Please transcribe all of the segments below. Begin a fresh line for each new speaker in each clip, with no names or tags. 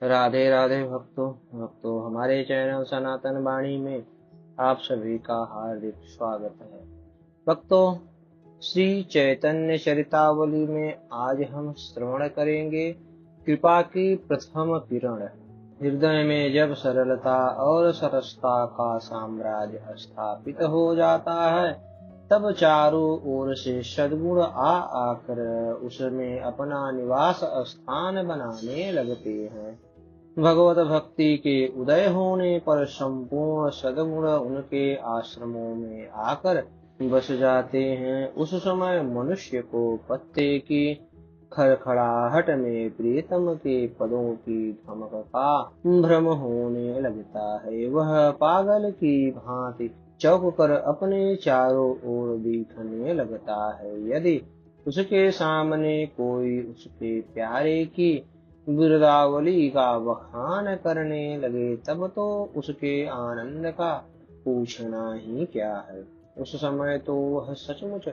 राधे राधे भक्तों हमारे चैनल सनातन वाणी में आप सभी का हार्दिक स्वागत है। भक्तों, श्री चैतन्य चरितावली में आज हम श्रवण करेंगे कृपा की प्रथम किरण। हृदय में जब सरलता और सरसता का साम्राज्य स्थापित हो जाता है, तब चारों ओर से सद्गुण आ आकर उसमें अपना निवास स्थान बनाने लगते हैं। भगवत भक्ति के उदय होने पर संपूर्ण सद्गुण उनके आश्रमों में आकर बस जाते हैं। उस समय मनुष्य को पत्ते की खड़खड़ाहट में प्रियतम के पदों की धमक का भ्रम होने लगता है। वह पागल की भांति चौंक कर अपने चारों ओर देखने लगता है। यदि उसके सामने कोई उसके प्यारे की बिरदावली का बखान करने लगे, तब तो उसके आनंद का पूछना ही क्या है। उस समय तो वह सचमुच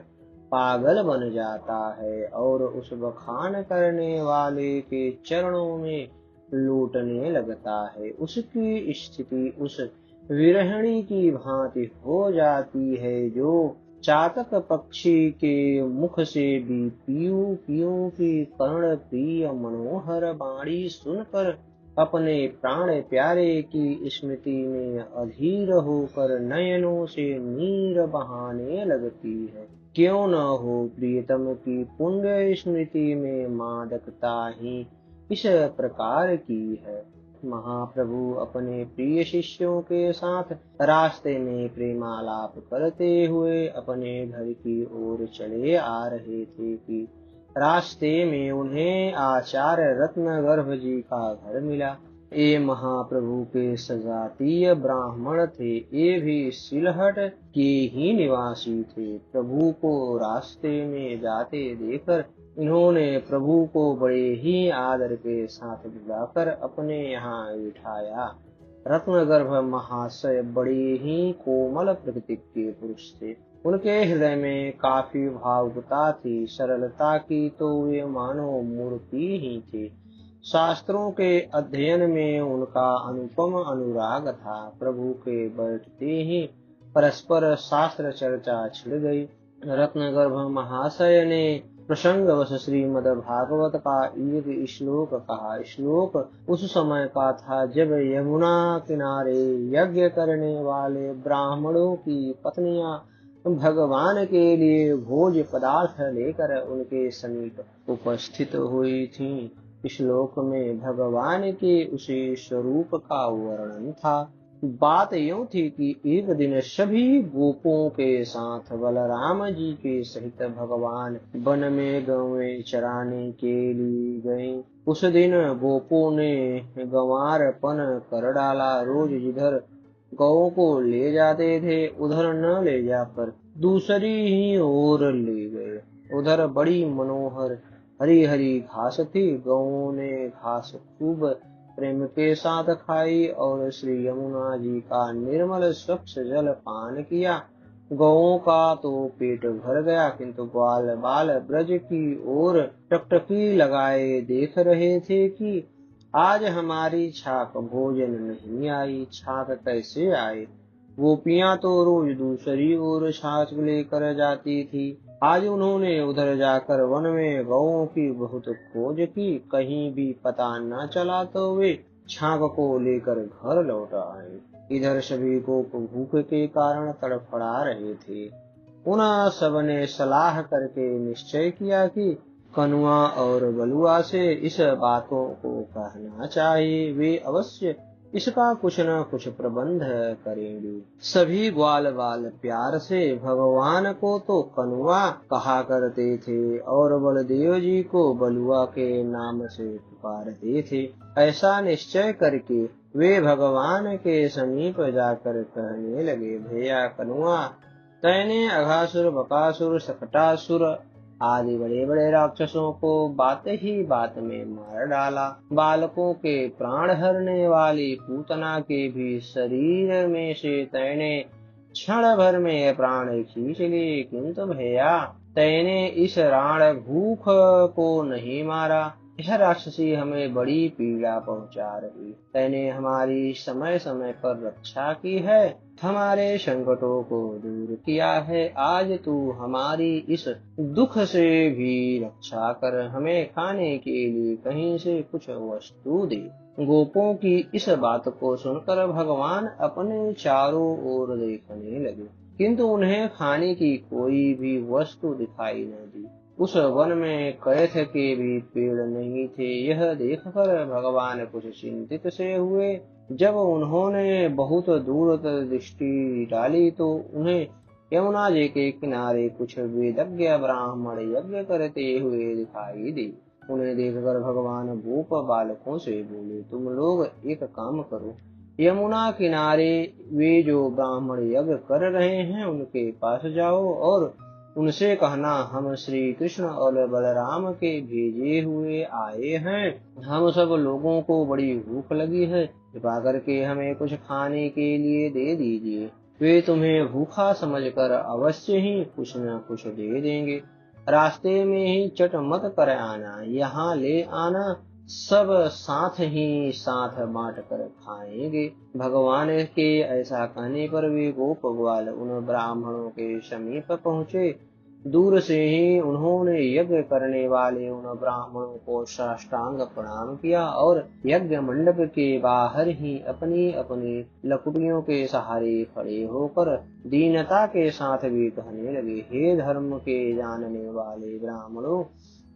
पागल बन जाता है और उस बखान करने वाले के चरणों में लूटने लगता है। उसकी स्थिति उस विरहिणी की भांति हो जाती है जो चातक पक्षी के मुख से भी पीयू पीयू की कर्ण प्रिय मनोहर वाणी सुनकर अपने प्राण प्यारे की स्मृति में अधीर होकर नयनों से नीर बहाने लगती है। क्यों न हो, प्रियतम की पुण्य स्मृति में मादकता ही इस प्रकार की है। महाप्रभु अपने प्रिय शिष्यों के साथ रास्ते में प्रेमालाप करते हुए अपने घर की ओर चले आ रहे थे कि रास्ते में उन्हें आचार्य रत्न गर्भ जी का घर मिला। ये महाप्रभु के सजातीय ब्राह्मण थे। ये भी सिलहट के ही निवासी थे। प्रभु को रास्ते में जाते देखकर इन्होंने प्रभु को बड़े ही आदर के साथ बुलाकर अपने यहाँ बिठाया। रत्नगर्भ महाशय बड़े ही कोमल प्रकृति के पुरुष थे। उनके हृदय में काफी भावुकता थी। सरलता की तो वे मानो मूर्ति ही थे। शास्त्रों के अध्ययन में उनका अनुपम अनुराग था। प्रभु के बैठते ही परस्पर शास्त्र चर्चा छिड़ गई। रत्नगर्भ महाशय ने प्रसंगवश श्रीमद् भागवत का एक श्लोक कहा। श्लोक उस समय का था जब यमुना किनारे यज्ञ करने वाले ब्राह्मणों की पत्नियां भगवान के लिए भोज पदार्थ लेकर उनके समीप उपस्थित हुई थीं। श्लोक में भगवान के उसी स्वरूप का वर्णन था। बात यूं थी कि एक दिन सभी गोपों के साथ बलराम जी के सहित भगवान वन में गौएं चराने के लिए गए। उस दिन गोपों ने गंवारपन कर डाला। रोज जिधर गौ को ले जाते थे उधर न ले जाकर दूसरी ही ओर ले गए। उधर बड़ी मनोहर हरी हरी घास थी। गौओं ने घास खूब प्रेम के साथ खाई और श्री यमुना जी का निर्मल स्वच्छ जल पान किया। गौओं का तो पेट भर गया, किंतु ग्वाल बाल ब्रज की ओर टकटकी लगाए देख रहे थे कि आज हमारी छाक भोजन नहीं आई। छाक कैसे आए? गोपियां तो रोज दूसरी ओर छाछ लेकर जाती थी। आज उन्होंने उधर जाकर वन में गौओं की बहुत खोज की। कहीं भी पता न चला तो वे छाछ को लेकर घर लौट आए। इधर सभी गोप भूख के कारण तड़फड़ा रहे थे। उन सबने सलाह करके निश्चय किया कि कनुआ और बलुआ से इस बातों को कहना चाहिए। वे अवश्य इसका कुछ न कुछ प्रबंध करेंगे। सभी ग्वाल बाल प्यार से भगवान को तो कनुआ कहा करते थे और बलदेव जी को बलुआ के नाम से पुकारते थे। ऐसा निश्चय करके वे भगवान के समीप जाकर कहने लगे, भैया कनुआ, तैने अघासुर बकासुर सकटासुर आदि बड़े बड़े राक्षसों को बात ही बात में मार डाला। बालकों के प्राण हरने वाली पूतना के भी शरीर में से तैने क्षण भर में प्राण खींच लिए, किंतु भैया तैने इस राण भूख को नहीं मारा। यह राक्षसी हमें बड़ी पीड़ा पहुंचा रही। तैने हमारी समय समय पर रक्षा की है, हमारे संकटों को दूर किया है। आज तू हमारी इस दुख से भी रक्षा कर, हमें खाने के लिए कहीं से कुछ वस्तु दे। गोपों की इस बात को सुनकर भगवान अपने चारों ओर देखने लगे, किंतु उन्हें खाने की कोई भी वस्तु दिखाई न दी। उस वन में कैथ के भी पेड़ नहीं थे। यह देखकर भगवान कुछ चिंतित से हुए। जब उन्होंने बहुत दूर तक दृष्टि डाली तो उन्हें यमुना जी के किनारे कुछ वेदज्ञ ब्राह्मण यज्ञ करते हुए दिखाई दी। उन्हें देखकर भगवान गोप बालकों से बोले, तुम लोग एक काम करो, यमुना किनारे वे जो ब्राह्मण यज्ञ कर रहे हैं उनके पास जाओ और उनसे कहना, हम श्री कृष्ण और बलराम के भेजे हुए आए हैं। हम सब लोगों को बड़ी भूख लगी है, कृपा करके हमें कुछ खाने के लिए दे दीजिए। वे तुम्हें भूखा समझकर अवश्य ही कुछ न कुछ दे देंगे। रास्ते में ही चट मत कर आना, यहाँ ले आना, सब साथ ही साथ बांट कर खाएंगे। भगवान के ऐसा कहने पर वे गोप ग्वाल उन ब्राह्मणों के समीप पहुँचे। दूर से ही उन्होंने यज्ञ करने वाले उन ब्राह्मणों को साष्टांग प्रणाम किया और यज्ञ मंडप के बाहर ही अपनी अपनी लकुटियों के सहारे खड़े होकर दीनता के साथ भी कहने लगे, हे धर्म के जानने वाले ब्राह्मणों,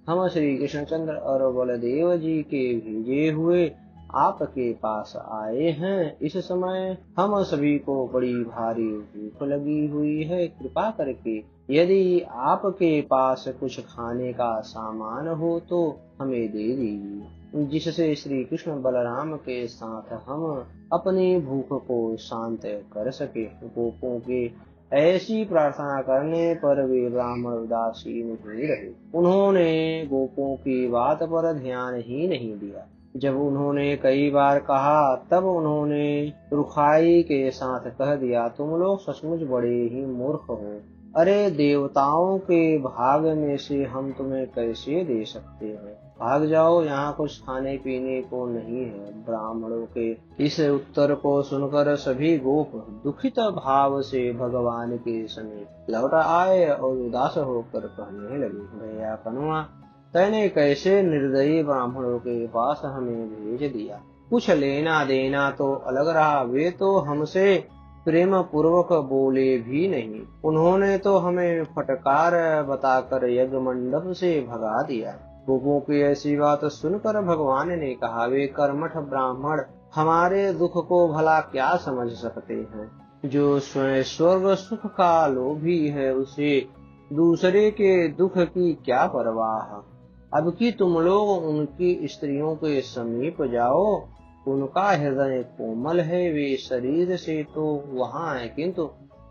हम श्री कृष्णचंद्र और बलदेव जी के भेजे हुए आपके पास आए हैं। इस समय हम सभी को बड़ी भारी भूख लगी हुई है, कृपा करके यदि आपके पास कुछ खाने का सामान हो तो हमें दे दीजिए, जिससे श्री कृष्ण बलराम के साथ हम अपनी भूख को शांत कर सके। गोपों के ऐसी प्रार्थना करने पर वे ब्राह्मण उदासीन ही रहे। उन्होंने गोपों की बात पर ध्यान ही नहीं दिया। जब उन्होंने कई बार कहा तब उन्होंने रुखाई के साथ कह दिया, तुम लोग सचमुच बड़े ही मूर्ख हो। अरे देवताओं के भाग में से हम तुम्हें कैसे दे सकते हैं? भाग जाओ, यहाँ कुछ खाने पीने को नहीं है। ब्राह्मणों के इस उत्तर को सुनकर सभी गोप दुखित भाव से भगवान के समीप लौट आए और उदास होकर कहने लगे, भैया कनुआ, तैने कैसे निर्दयी ब्राह्मणों के पास हमें भेज दिया। कुछ लेना देना तो अलग रहा, वे तो हमसे प्रेम पूर्वक बोले भी नहीं। उन्होंने तो हमें फटकार बताकर यज्ञ मंडप से भगा दिया। गोपों की ऐसी बात सुनकर भगवान ने कहा, वे कर्मठ ब्राह्मण हमारे दुख को भला क्या समझ सकते हैं। जो स्वयं स्वर्ग सुख का लोभी है उसे दूसरे के दुख की क्या परवाह। अब कि तुम लोग उनकी स्त्रियों के समीप जाओ, उनका हृदय कोमल है, वे शरीर से तो वहाँ है किंतु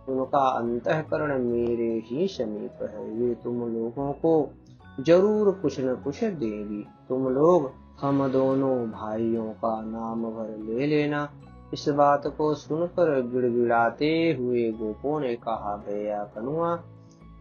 उनका अंतःकरण मेरे ही समीप है। वे तुम लोगों को जरूर कुछ न कुछ देंगी। तुम लोग हम दोनों भाइयों का नाम भर ले लेना। इस बात को सुनकर गिड़गिड़ाते हुए गोपों ने कहा, भैया कनुआ,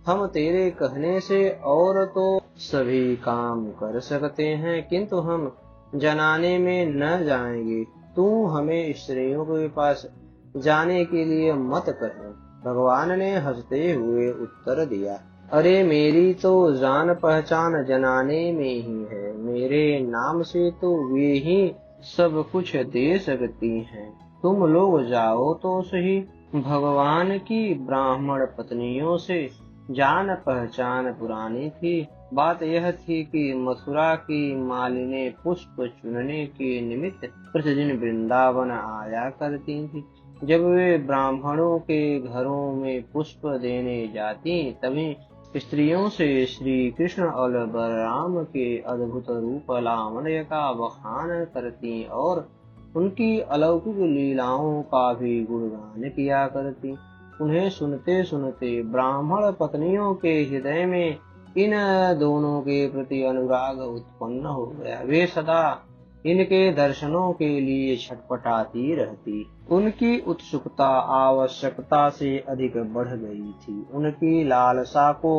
हम तेरे कहने से और तो सभी काम कर सकते हैं किंतु हम जनाने में न जाएंगे। तू हमें स्त्रियों के पास जाने के लिए मत कह। भगवान ने हंसते हुए उत्तर दिया, अरे मेरी तो जान पहचान जनाने में ही है। मेरे नाम से तो वे ही सब कुछ दे सकती हैं। तुम लोग जाओ तो सही। भगवान की ब्राह्मण पत्नियों से जान पहचान पुरानी थी। बात यह थी कि मथुरा की मालिनी पुष्प चुनने के निमित्त प्रतिदिन वृंदावन आया करती थी। जब वे ब्राह्मणों के घरों में पुष्प देने जाती तभी स्त्रियों से श्री कृष्ण और बलराम के अद्भुत रूप लावण्य का बखान करती और उनकी अलौकिक लीलाओं का भी गुणगान किया करती। उन्हें सुनते सुनते ब्राह्मण पत्नियों के हृदय में इन दोनों के प्रति अनुराग उत्पन्न हो गया। वे सदा इनके दर्शनों के लिए छटपटाती रहती। उनकी उत्सुकता आवश्यकता से अधिक बढ़ गई थी। उनकी लालसा को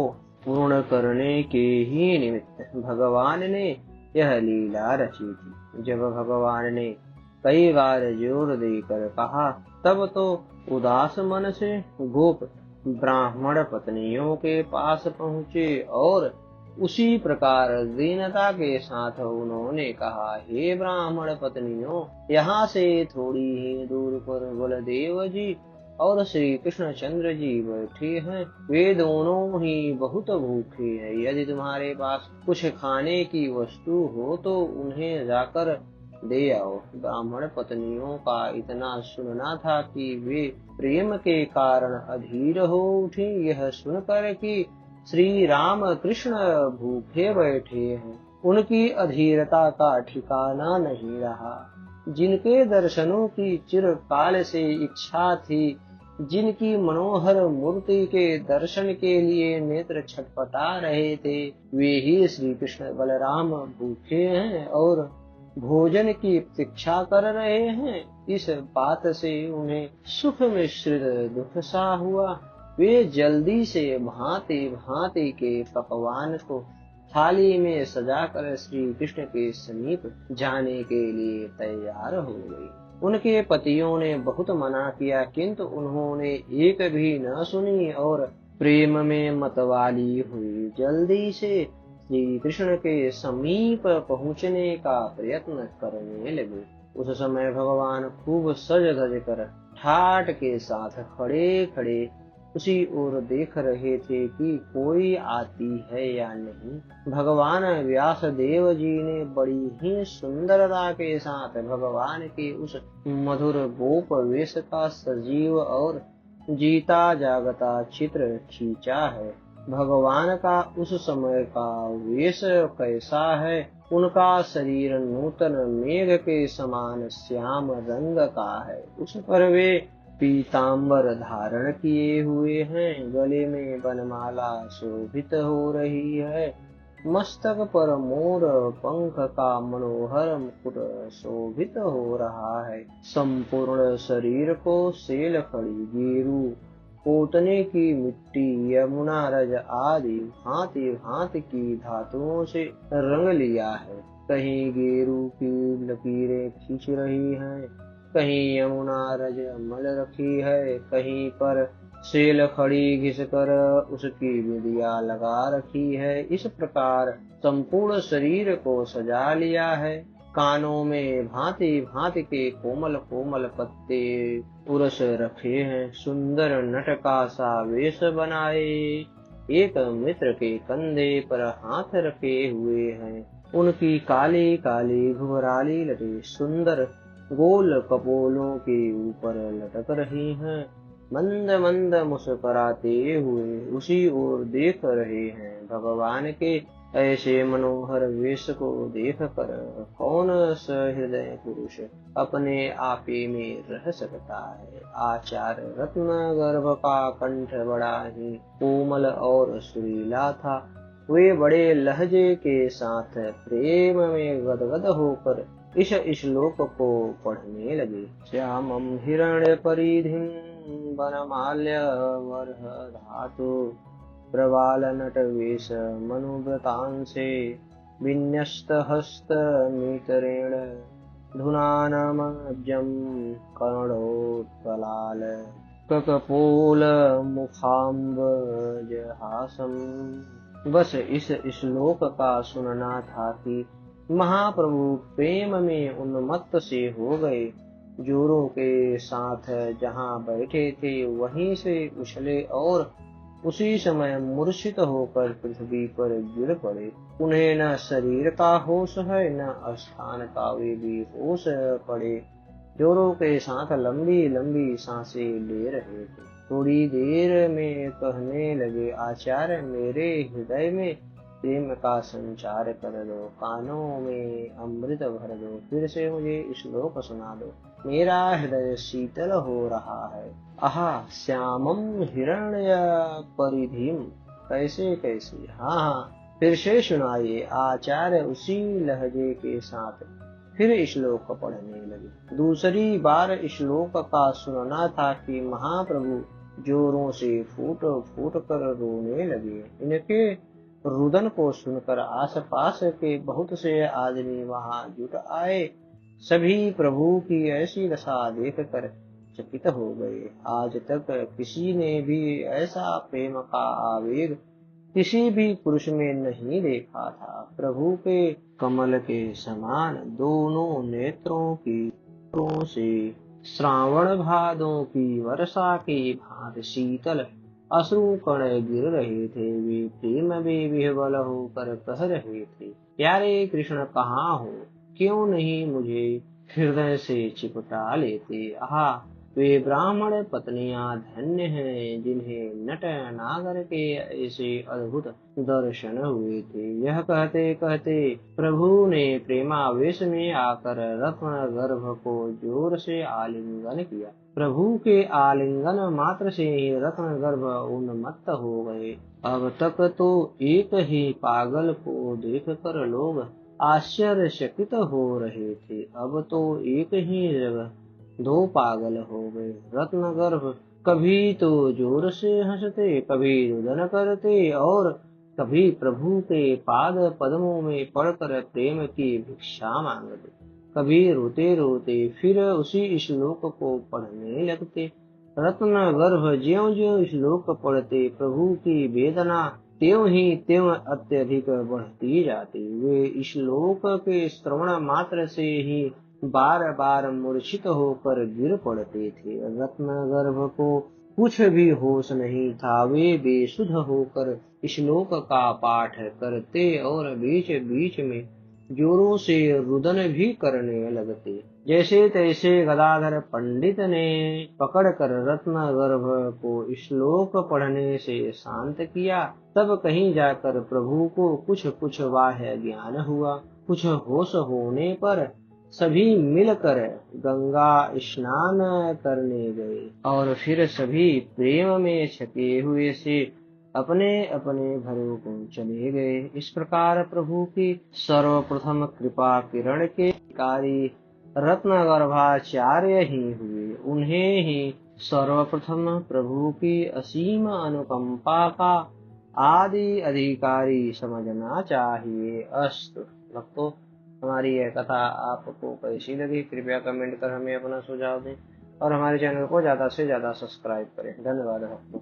पूर्ण करने के ही निमित्त भगवान ने यह लीला रची थी। जब भगवान ने कई बार जोर देकर कहा, तब तो उदास मन से गोप ब्राह्मण पत्नियों के पास पहुँचे और उसी प्रकार दीनता के साथ उन्होंने कहा, हे ब्राह्मण पत्नियों, यहाँ से थोड़ी ही दूर पर बलदेव जी और श्री कृष्णचंद्र जी बैठे हैं। वे दोनों ही बहुत भूखे हैं। यदि तुम्हारे पास कुछ खाने की वस्तु हो तो उन्हें जाकर दे आओ। ब्राह्मण पत्नियों का इतना सुनना था कि वे प्रेम के कारण अधीर हो उठी। यह सुनकर कि श्री राम कृष्ण भूखे बैठे हैं, उनकी अधीरता का ठिकाना नहीं रहा। जिनके दर्शनों की चिरकाल से इच्छा थी, जिनकी मनोहर मूर्ति के दर्शन के लिए नेत्र छटपटा रहे थे, वे ही श्री कृष्ण बलराम भूखे हैं और भोजन की प्रतीक्षा कर रहे हैं। इस बात से उन्हें सुख मिश्रित दुख सा हुआ। वे जल्दी से भांति भांति के पकवान को थाली में सजाकर श्री कृष्ण के समीप जाने के लिए तैयार हो गई। उनके पतियों ने बहुत मना किया, किंतु उन्होंने एक भी न सुनी और प्रेम में मतवाली हुई जल्दी से श्री कृष्ण के समीप पहुँचने का प्रयत्न करने लगे। उस समय भगवान खूब सज धज कर ठाट के साथ खड़े खड़े उसी ओर देख रहे थे कि कोई आती है या नहीं। भगवान व्यास देव जी ने बड़ी ही सुंदरता के साथ भगवान के उस मधुर गोप वेश का सजीव और जीता जागता चित्र खींचा है। भगवान का उस समय का वेश कैसा है? उनका शरीर नूतन मेघ के समान श्याम रंग का है। उस पर वे पीतांबर धारण किए हुए हैं। गले में वनमाला शोभित हो रही है। मस्तक पर मोर पंख का मनोहर मुकुट शोभित हो रहा है। संपूर्ण शरीर को सेल खड़ी, गेरू, पोतने की मिट्टी, यमुना रज आदि भांति भांति की धातुओं से रंग लिया है। कहीं गेरू की लकीरें खींच रही हैं, कहीं यमुना रज मल रखी है, कहीं पर सेल खड़ी घिसकर उसकी बिंदिया लगा रखी है। इस प्रकार संपूर्ण शरीर को सजा लिया है। कानों में भांति भांति के कोमल कोमल पत्ते उरस रखे हैं। सुंदर नट का सा वेश बनाए एक मित्र के कंधे पर हाथ रखे हुए हैं। उनकी काली काली घुघराली लटे सुंदर गोल कपोलों के ऊपर लटक रही हैं। मंद मंद मुस्कुराते हुए उसी ओर देख रहे हैं। भगवान के ऐसे मनोहर वेश को देख कर कौन सहृदय पुरुष अपने आपे में रह सकता है। आचार्य रत्न गर्भ का कंठ बड़ा ही कोमल और सुरीला था। वे बड़े लहजे के साथ प्रेम में गदगद होकर इस श्लोक को पढ़ने लगे। श्यामं हिरण्य परिधिं वनमाल्य वर्ह धातु प्रवाल नटवेश मनुव्रतांसे विन्यस्त हस्त मितरेण धुनानमब्जं कर्णोत्पलाल ककपोल मुखाम्बजहासम। बस इस श्लोक का सुनना था कि महाप्रभु प्रेम में उन्मत्त से हो गए। जोरों के साथ जहाँ बैठे थे वहीं से उछले और उसी समय मूर्छित होकर पृथ्वी पर गिर पड़े। उन्हें न शरीर का होश है न स्थान का वे भी होश पड़े। जोरों के साथ लंबी लंबी सांसें ले रहे थे। थोड़ी देर में कहने लगे, आचार्य मेरे हृदय में प्रेम का संचार कर दो, कानों में अमृत भर दो, फिर से मुझे श्लोक सुना दो, मेरा हृदय शीतल हो रहा है। आहा श्यामम हिरण्य परिधिम, कैसे कैसे, हाँ फिर से सुनाइए। आचार्य उसी लहजे के साथ फिर श्लोक पढ़ने लगे। दूसरी बार श्लोक का सुनना था कि महाप्रभु जोरों से फूट फूट कर रोने लगे। इनके रुदन को सुनकर आसपास के बहुत से आदमी वहां जुट आए। सभी प्रभु की ऐसी दशा देखकर चकित हो गए। आज तक किसी ने भी ऐसा प्रेम का आवेग किसी भी पुरुष में नहीं देखा था। प्रभु के कमल के समान दोनों नेत्रों की नेत्रों से श्रावण भादों की वर्षा के भांति शीतल अश्रु कण गिर रहे थे। वे प्रेम में विह्वल होकर कह रहे थे, प्यारे कृष्ण कहाँ हो? क्यों नहीं मुझे हृदय से चिपटा लेते? आहा, वे ब्राह्मण पत्नियां धन्य हैं जिन्हें नट नागर के ऐसे अद्भुत दर्शन हुए थे। यह कहते कहते प्रभु ने प्रेमावेश में आकर रत्न गर्भ को जोर से आलिंगन किया। प्रभु के आलिंगन मात्र से ही रत्न गर्भ उन्मत्त हो गए। अब तक तो एक ही पागल को देखकर लोग आश्चर्यचकित हो रहे थे, अब तो एक ही जगह दो पागल हो गए। रत्नगर्भ कभी तो जोर से हंसते, कभी रुदन करते और कभी प्रभु के पाद पद्मों में पड़कर प्रेम की भिक्षा मांगते। कभी रोते रोते फिर उसी श्लोक को पढ़ने लगते। रत्नगर्भ ज्यों ज्यों श्लोक पढ़ते प्रभु की वेदना त्यों ही त्यों अत्यधिक बढ़ती जाती। वे श्लोक के श्रवण मात्र से ही बार बार मूर्छित होकर गिर पड़ते थे। रत्नगर्भ को कुछ भी होश नहीं था। वे बेसुध होकर श्लोक का पाठ करते और बीच बीच में जोरों से रुदन भी करने लगते। जैसे तैसे गदाधर पंडित ने पकड़कर रत्नगर्भ को श्लोक पढ़ने से शांत किया। तब कहीं जाकर प्रभु को कुछ कुछ बाह्य ज्ञान हुआ। कुछ होश होने पर सभी मिलकर गंगा स्नान करने गए और फिर सभी प्रेम में छके हुए से अपने अपने घरों को चले गए। इस प्रकार प्रभु की सर्वप्रथम कृपा किरण के कार्य रत्नगर्भाचार्य ही हुए। उन्हें ही सर्वप्रथम प्रभु की असीम अनुकंपा का आदि अधिकारी समझना चाहिए। अस्तु भक्तों, हमारी यह कथा आपको कैसी लगी कृपया कमेंट कर हमें अपना सुझाव दें और हमारे चैनल को ज्यादा से ज्यादा सब्सक्राइब करें। धन्यवाद भक्तों।